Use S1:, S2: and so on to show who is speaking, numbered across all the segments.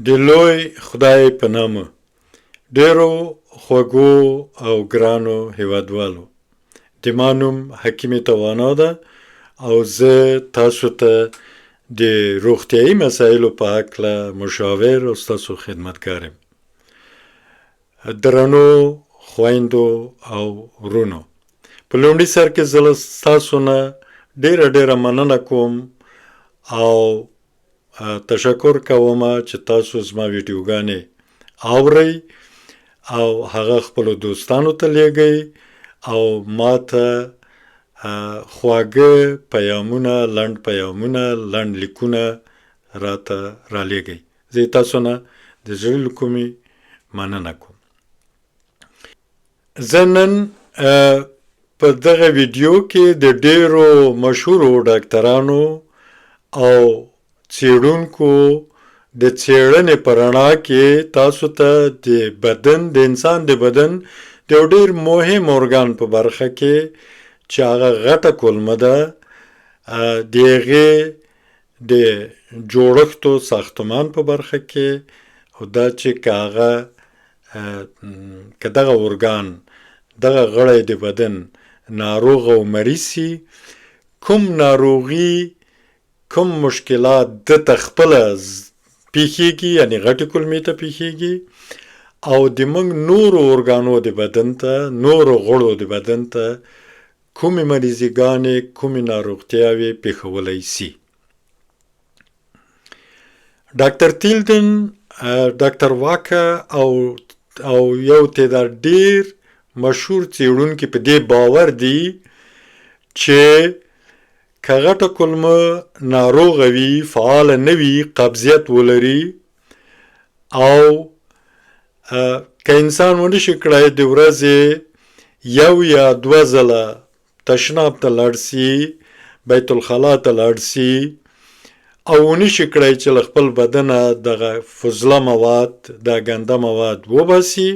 S1: د لوی خدای په نامه ډیرو خوږو او ګرانو هیوادوالو د ما نوم حکیم توانا ده او زه تاسو ته د روغتیایي مسایلو په هکله مشاور او ستاسو خدمتګار یم. درنو خویندو او ورونو، په لومړي سر کې زه له ستاسو نه ډیره مننه کوم او تشکر کوم چې تاسو زما ویډیوګانې اورئ او هغه خپلو دوستانو ته لیږئ او ما ته خواږه پیامونه، لنډ پیامونه، لنډ لیکونه راته رالیږئ. زه تاسو نه د زړه له کومې مننه کوم. زه نن په دغه ویډیو کې د ډیرو مشهورو ډاکټرانو او څیړونکو د څیړنې په رڼا کې تاسو ته د انسان د بدن د یو ډیر مهم ارګان په برخه کې چې هغه غټه کولمه ده د هغې د جوړښت او ساختمان په برخه کې او دا چې که دغه ارګان، دغه غړی د بدن ناروغ او مریض سي، کوم ناروغي، کوم مشکلات دته خپله پیښیږي، یعنی غټې کولمې ته پیښیږي او د موږ نورو ارګانو د بدن ته، نورو غړو د بدن ته کومې مریضیګانې، کومې ناروغتیاوې پیښولی سي. ډاکټر تیلدن، ډاکټر واکه او یو تعداد ډیر مشهور څیړونکي په دې باور دي چې که غټه کولمه ناروغه وي، فعاله نه وي، قبضیت ولري او که انسان ونشي کړی د ورځې یو یا دوه ځله تشناب ته لاړ سي، بیت الخلا ته لاړ سي او ونشي کړی چې له خپل بدنه دغه فضله مواد، دا ګنده مواد وباسي،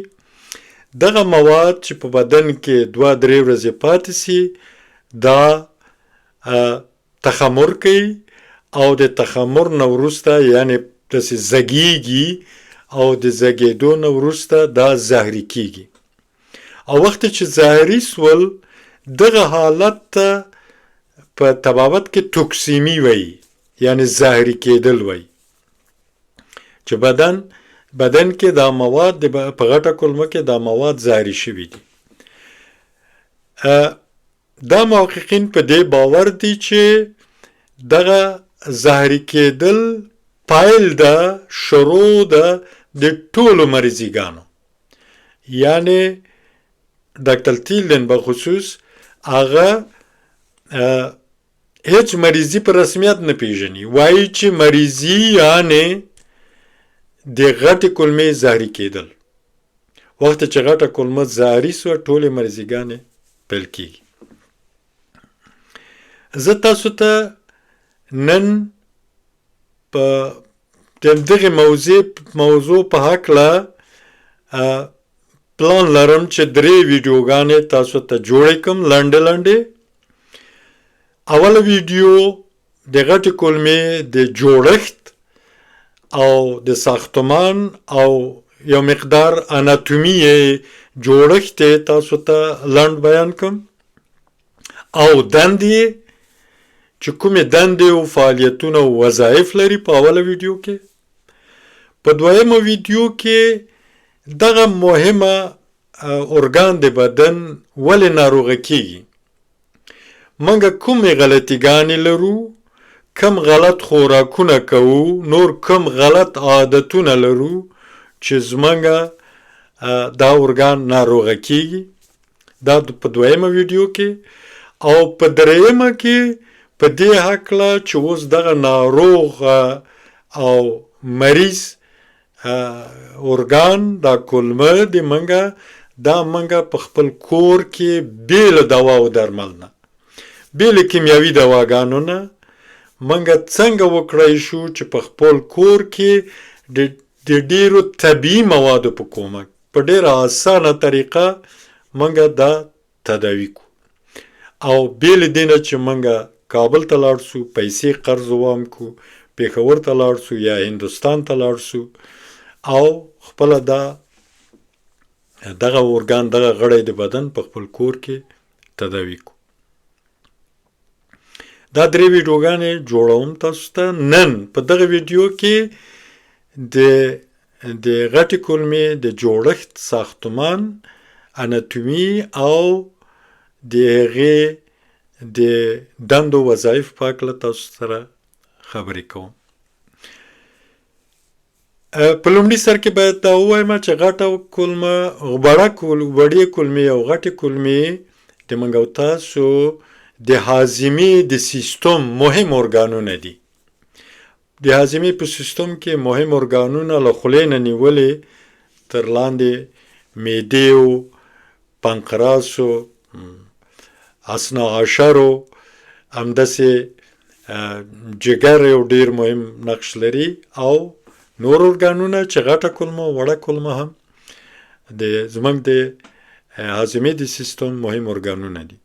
S1: دغه مواد چې په بدن کې 2-3 ورځې پاتې سي دا تخمر کوي او د تخمر نه وروسته یعنی داسې زږیږي او د زږېدو نه وروسته دا زهري کیږي او وخت چې زهري سول دغه حالت ته په طبابت کې توکسیمی وایي، یعنی زهري کېدل وایي چې بدن کې دا مواد په غټه کولمه کې دا مواد زهري شوي دي. دا محققین په دې باور دي چې دغه زهري کېدل پایل ده، شروع ده د ټولو مریضیګانو. یعنی ډاکټر تیلدن به خصوص هغه هیڅ مریضي په رسمیت نه پیژني، وایي چې مریضي یعنی د غټې کولمې زهري کېدل. وخت چې غټه کولمه زهري سوه ټولې مریضیګانې پیل کېږي. زه تاسو ته نن په دغه موضوع په هکله پلان لرم چې 3 ویډیوګانې تاسو ته جوړې کړم، لنډې. اوله ویډیو د غټې کولمې د جوړښت او د ساختمان او یو مقدار اناتومي جوړښت تاسو ته لنډ بیان کوم او دندې چې کومې دندې او فعالیتونه او وظایف لري په اوله ویډیو کې. په دویمه ویډیو کې دغه مهمه ارګان د بدن ولې ناروغه کیږي، موږ کومې غلطیګانې لرو، کم غلط خوراکونه کوو، نور کم غلط عادتونه لرو چې زموږ دا ارګان ناروغه کیږي. دا په دویمه ویډیو کې. او په دریمه کې په دې هکله چې اوس دغه ناروغ او مریض ارګان دا کولمه د منګه دا منګه په خپل کور کې بیل دوا او درمل نه، بیل کیمیاوي دواګانو نه منګه څنګه وکړای شو چې په خپل کور کې د ډیرو طبیعي موادو په کومک په ډیره اسانه طریقه منګه دا تداوی کو او بیل دینه چې منګه کابل ته لاړ سو، پیسې قرض وام کو، پېښور ته لاړ سو یا هندوستان ته لاړ سو او خپله دغه ارګان دغه غړی د بدن په خپل کور کې تداوي کو. دا 3 ویډیوګانې جوړوم تاسو ته. نن په دغه ویډیو کې د غټې کولمې د جوړښت، ساختمان، اناتومي او د هغې د دندو وظایف په هکله تاسو سره خبرې کوم. په لومړي سر کې باید دا ووایم چې غټه کولمه، وړې کولمې او غټې کولمې د موږ او تاسو د هاضمې د سیستم مهم ارګانونه دي. د هاضمې په سیستم کې مهم ارګانونه له خولې نه نیولې تر لاندې معدې او پانقراس او اثنا عشرو، همداسې جگر یو ډیر مهم نقش لري او نور ارګانونه چې غټه کولمه او وړه کولمه هم زموږ د هاضمې د سیستم مهم ارګانونه دي.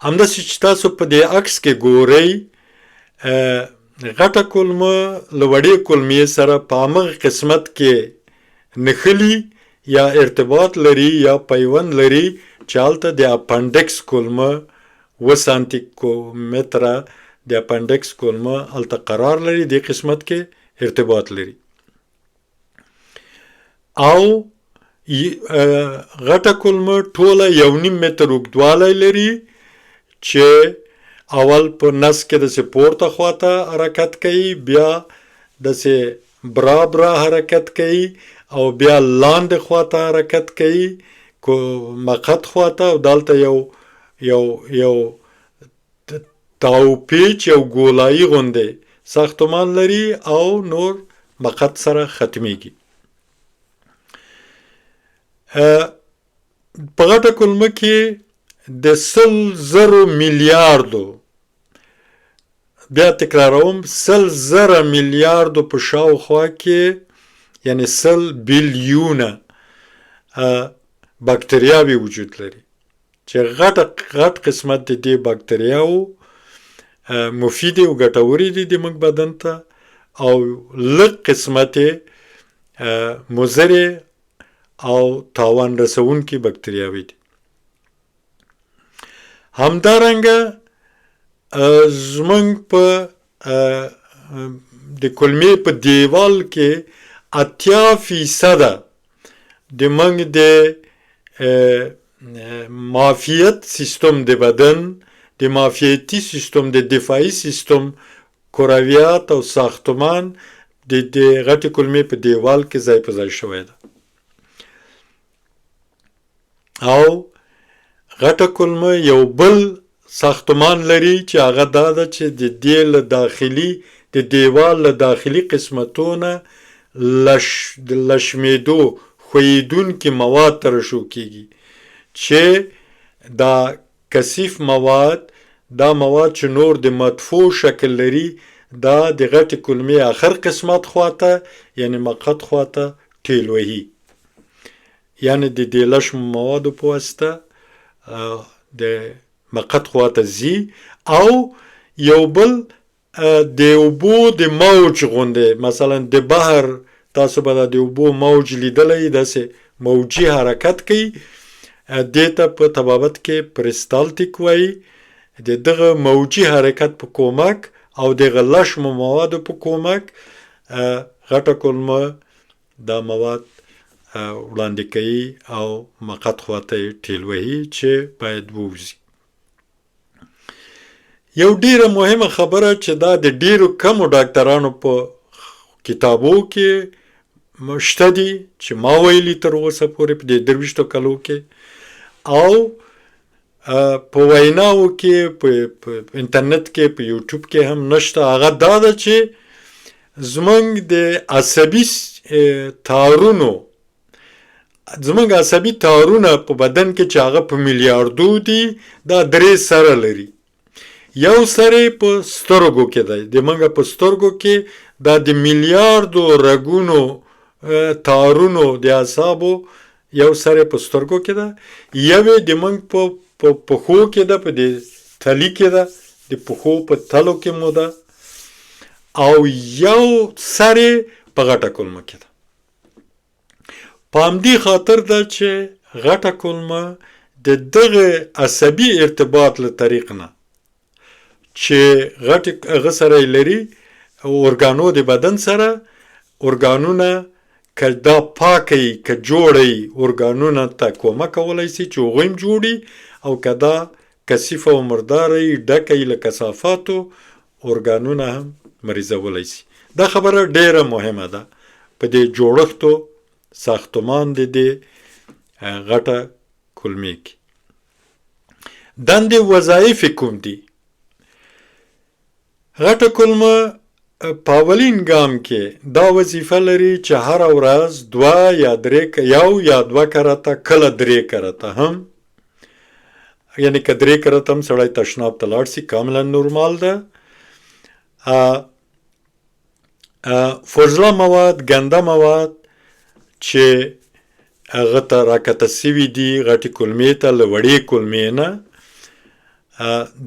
S1: همداسې چې تاسو په دې عکس کې ګورئ، غټه کولمه له وړې کولمې سره په همغه قسمت کې نښلي یا ارتباط لري یا پیوند لري چې هلته د اپنډکس کولمه 2 سانتي متره د اپنډکس کولمه هلته قرار لري، دې قسمت کې ارتباط لري. او غټه کولمه ټوله 1.5 متر اوږدوالی لري چې اول په نس کې داسې پورته خواته حرکت کوي، بیا داسې برابره حرکت کوي او بیا لاندې خواته حرکت کوي مقعد خواته، او دلته یو تاوپیچ یو ګولایي غوندې ساختمان لري او نور مقعد سره ختمیږي. په غټه کولمه کې د 100,000 میلیاردو، بیا تکراروم، 100,000 میلیاردو په شاوخوا کې، یعنی 100 بیلیونه باکتریاوې وجود لري چې غټ قسمت د دې باکتریاو مفیدې او ګټورې دي د موږ بدن ته، او لږ قسمت مضرې او تاوان رسونکي باکتریاوې دي. همدارنګه زموږ په د کولمې په دیوال کې 80% د موږ د معافیت سیستم د بدن، د معافیتي سیستم، د دفاعي سیستم کرویات او ساختمان د غټې کولمې په دیوال کې ځای په ځای شوی ده. او غټه کولمه یو بل ساختمان لري چې هغه دا ده چې د دې له داخلي د دیوال له داخلي قسمتونه لشمېدو ښویېدونکي مواد ترشح کیږي چې دا کثیف مواد، دا مواد چې نور د مدفوع شکل لري، دا د غټې کولمې آخر قسمت خواته یعنی مقعد خواته ټیل وهي، یعنی د دې لشم موادو په واسطه د مقعد خواته ځي. او یو بل د اوبو د موج غوندې، مثلا د بحر تاسو به د اوبو موج لیدلی، داسې موجي حرکت کوي، دې ته په طبابت کې پریستالتیک وایي. د دغه موجي حرکت په کومک او دغه لشم موادو په کومک غټه کولمه دا مواد وړاندې کوي او مقعد خواته یې ټیل وهي چې باید ووځي. یو ډیره مهمه خبره چې دا د ډیرو کمو ډاکټرانو په کتابو کې شته دي چې ما ویلي تر اوسه پورې په دې 23 کالو کې، او په ویناو کې په انټرنیټ کې په یوټیوب کې هم نشته. هغه دا ده چې زمونږ د عصبي تارونو، زمونږ عصبي تارونه په بدن کې چې هغه په میلیاردو دي، دا 3 سره لري. یو سره په سترګو کې دی، د موږ په سترګو کې دا د میلیاردو رګونو تارونو د اعصابو یو سره په سترګو کې ده، یوې د موږ په پښو کې ده، په دې تلی کې ده، د پښو په تلو کې مو ده، او یو سر په غټه کولمه کې ده. په همدې خاطر ده چې غټه کولمه د دغه عصبي ارتباط له طریق نه چې هغه سره لري ارګانو د بدن سره، ارګانونه که دا پاکی که جوړی ارګانونه ته کومه کولی سي چې هغوی هم جوړي، او که دا کثیفه او مرداره ډکه له کثافاتو ارګانونه هم مریضولی سي. دا خبره ډیره مهمه ده په دې جوړښتو ساختمان د دې غټه کولمې کې. دندې وظایف کوم دي؟ غټه کولمه په اولین ګام کې دا وظیفه لري چې هره ورځ یو یا دوه کرته کله درې کرته هم، یعنی که درې کرته هم سړی تشناب ته لاړ سي کاملا نورمال ده. فضله مواد، ګنده مواد چې هغه ته راکته سوي دي غټې کولمې ته له وړې کولمې نه،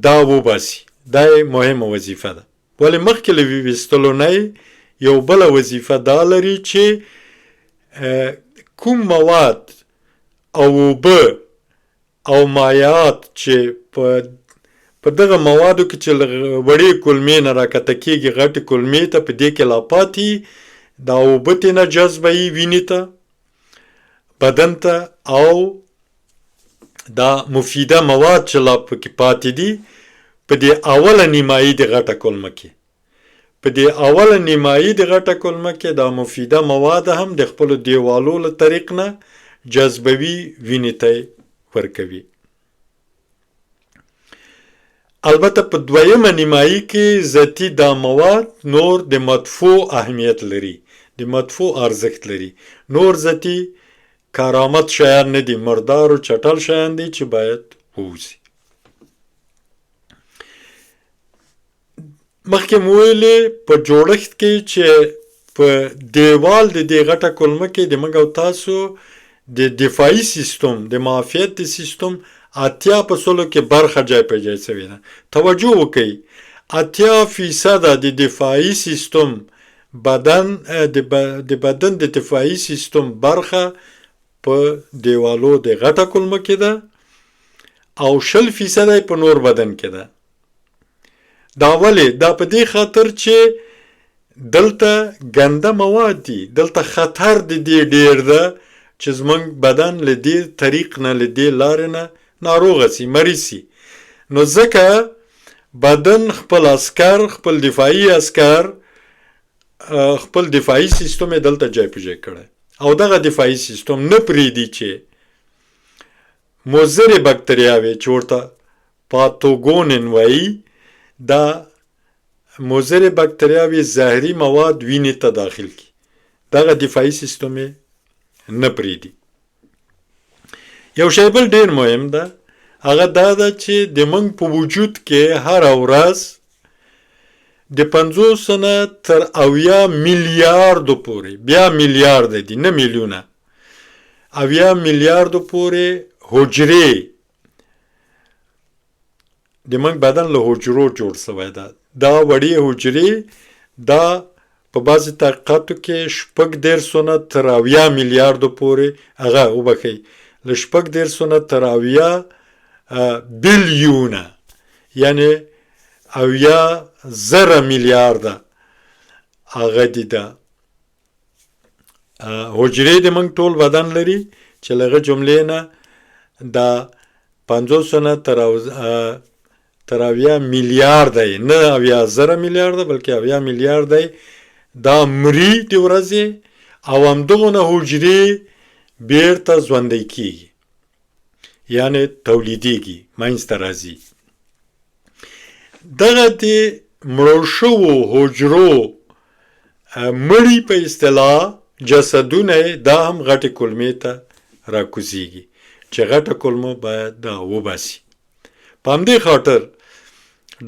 S1: دا وباسي. دا مهمه وظیفه ده. ولې مخکې له ویستلو نه یو بله وظیفه دا لري چې کوم مواد او اوبه او مایعات چې په دغه موادو کې چې وړې کولمې نه راکته کېږي غټې کولمې ته، په دې کې لا پاتې دا اوبه ترېنه جذبوي وینې ته، بدن ته، او دا مفیده مواد چې لا پکې پاتې دي په دې اوله نیمایي د غټه کولمه کې، په دې اوله نیمایي د غټه کولمه کې دا مفیده مواد هم د خپلو دیوالو له طریق نه جذبوي، وینې ته ورکوي. البته په دویمه نیمایي کې ذاتي دا مواد نور د مدفوع اهمیت لري، د مدفوع ارزښت لري. نور ذاتي کارآمد شیان نه دي، مردار او چټل شیان دي چې باید ووځي. مخکې مو ویلې په جوړښت کې چې په دیوال د دې غټه کولمه کې د موږ او تاسو د دفاعي سیستم، د معافیت د سیستم 80% کې برخه جای په جای شوې ده. توجه وکړئ 80% د دفاعي سیستم د بدن د دفاعي سیستم برخه په دیوالو د غټه کولمه کې ده، او 20% په نور بدن کې ده. دا ولې؟ دا په دې خاطر چې دلته ګنده مواد دي، دلته خطر د دې ډیر ده چې زمونږ بدن له دې طریق نه، له دې لارې نه ناروغه سي، مریض سي. نو ځکه بدن خپل عسکر، خپل دفاعي عسکر، خپل دفاعي سیستم یې دلته جای په جای کړی، او دغه دفاعي سیستم نه پرېږدي چې مضرې بکتریاوې چې ورته پاتوګونین وایي، دا مضرې بکتریاوې زهري مواد وینې ته داخل کړي، دغه دفاعي سیستم یې نه پرېږدي. یو شی بل ډېر مهم ده، هغه دا ده چې د موږ په وجود کې هره ورځ د 50 نه تر 80 میلیاردو پورې، بیا میلیارد دي نه میلیونه، 80 میلیاردو پورې حجرې د موږ بدن له حجرو جوړ شوی ده. دا وړې حجرې دا په بعضې تحقیقاتو کې 60 نه تر 80 میلیاردو پورې، هغه وبښئ له 60 نه تر 80 بیلیونه، یعنی 80,000 میلیارده هغه دي. دا حجرې د موږ ټول بدن لري چې له هغه جملې نه دا 50 نه تر 80 میلیارده، نه 80,000 میلیارده بلکې 80 میلیارده دا مري د ورځې، او همدغونه حجرې بیرته ژوندی کیږي، یعنی تولیدیږي، منځته راځي. دغه د مړو شوو حجرو مړي په اصطلاح جسدونه دا هم غټې کولمې ته راکوزیږي چې غټه کولمه باید دا وباسي. په همدې خاطر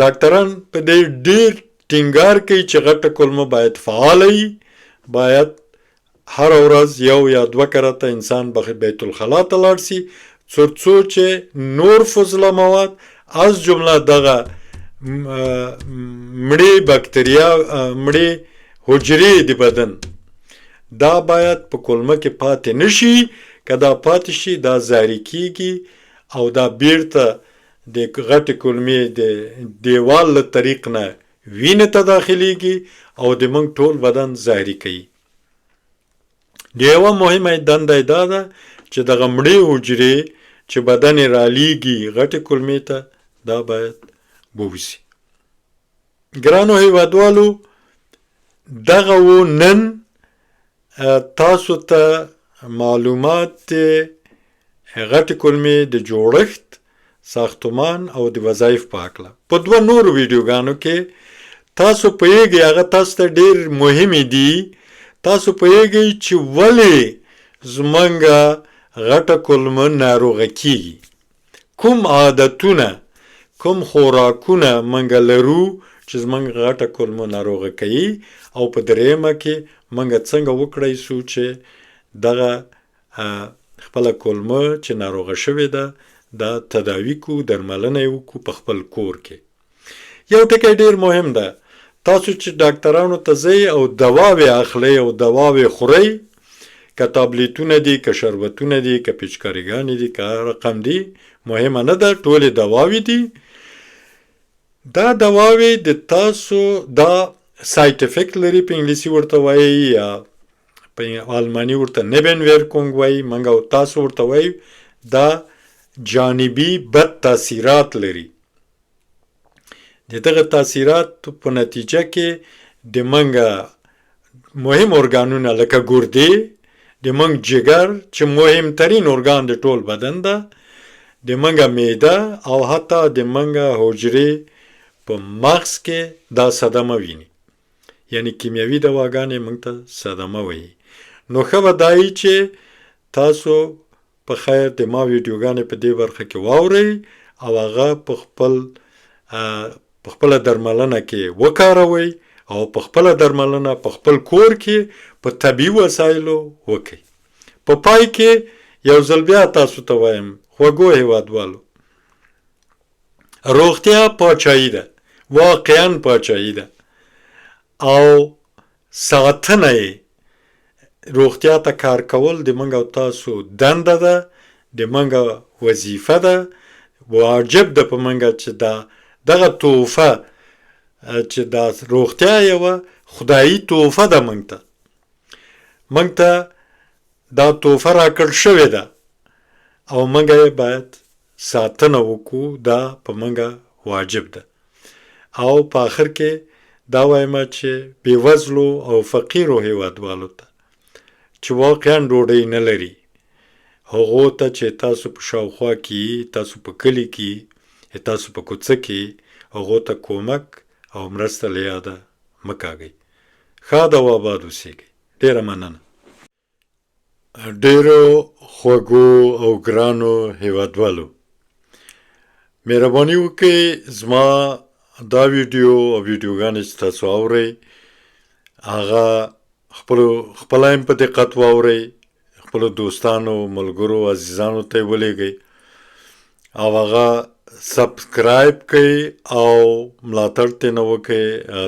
S1: ډاکټران په دې ډېر ټینګار کوي چې غټه کولمه باید فعاله وي، باید هر ورځ یو یا دوه کرته انسان بیت الخلا ته لاړ سي، څو چې نور فضله مواد از جمله دغه مړې بکتریا مړې حجرې د بدن دا باید په کولمه کې پاتې نشي. که دا پاتې شي دا زهري کیږي او دا بیرته د غټې کولمې د دیوال له طریق نه وینې ته داخلیږي او د موږ ټول بدن زهري کوي. د یوه مهمه دنده دا ده چې دغه مړې حجرې چې بدن یې رالیږي غټې کولمې ته دا باید ووځي. ګرانو هیوادوالو دغه و نن تاسو ته معلومات غټې کولمې د جوړښت، ساختمان او د وظایف په هکله. په دوه نورو ویډیوګانو کې تاسو پوهیږئ هغه تاسو ته ډېر مهمې دي. تاسو پوهیږئ چې ولې زمونږ غټه کولمه ناروغه کیږي، کوم عادتونه کوم خوراکونه موږ لرو چې زمونږ غټه کولمه ناروغه کوي، او په دریمه کې موږ څنګه وکړی سو چې دغه خپله کولمه چې ناروغه شوې ده دا تداوي کو، درملنه یې وکړو په خپل کور کې. یو ټکی ډېر مهم ده، تاسو چې ډاکټرانو ته ځئ او دواوې اخلئ او دواوې خورئ، که تابلیتونه دي که شربتونه دي که پیچکاریګانې دي که رقم دي مهمه نه ده، ټولې دواوې دي. دا دواوې د تاسو دا سایډ افیکټ لري، په انګلیسي ورته وایي یا په آلماني ورته نیبنویرکونګ وایي، موږ او تاسو ورته وایو. دا جانبي بد تاثیرات لري. د دغه تاثیرات په نتیجه کې د موږ مهم ارګانونه لکه ګردې، د موږ جگر چې مهمترین ارګان د ټول بدن ده، د موږ معده او حتی د موږ حجرې په مغز کې دا صدمه ویني، یعنی کیمیاوي دواګانې موږ ته صدمه وایي. نو ښه به دا وي چې تاسو په خیر د ما ویډیوګانې په دې برخه کې واورئ او هغه په خپله درملنه کې وکاروئ او په خپله درملنه په خپل کور کې په طبیعي وسایلو وکړئ. په پای کې یو ځل بیا تاسو ته وایم خوږو هیوادوالو، روغتیا پاچاهي ده، واقعا پاچاهي ده او ساتنه یې روغتیا ته کار کول د موږ او تاسو دنده ده، د موږ وظیفه ده، واجب ده په موږ چې دغه تحفه چې دا روغتیا یوه خدایي تحفه ده موږ ته دا تحفه راکړل شوې ده او موږ یې باید ساتنه وکړو، دا په موږ واجب ده. او په آخر کې دا وایم چې بېوزلو او فقیرو هیوادوالو ته چې واقعا ډوډۍ نه لري، هغو ته چې تاسو په شاوخوا کې، تاسو په کلي کې، تاسو په کوڅه کې، هغو ته کومک او مرسته له یاده مه کاږئ. ښاد او آباد اوسیږئ. ډېره مننه. ډېرو خوږو او ګرانو هیوادوالو، مهرباني وکړئ زما دا ویډیو او ویډیوګانې چې تاسو اورئ هغه خپله هم په دقت واورئ، خپلو دوستانو ملګرو عزیزانو ته یې ولېږئ او هغه سبسکرایب کړئ او ملاتړ ترېنه وکړئ،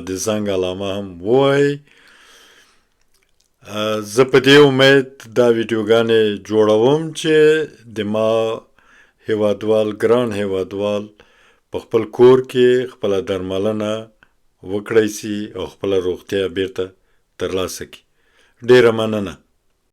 S1: د زنګ علامه هم ووهئ. زه په دې امید دا ویډیوګانې جوړوم چې د ما هیوادوال، ګران هیوادوال په خپل کور کې خپله درملنه وکړی سي او خپله روغتیا بیرته ترلاسه کړي. ډېره مننه.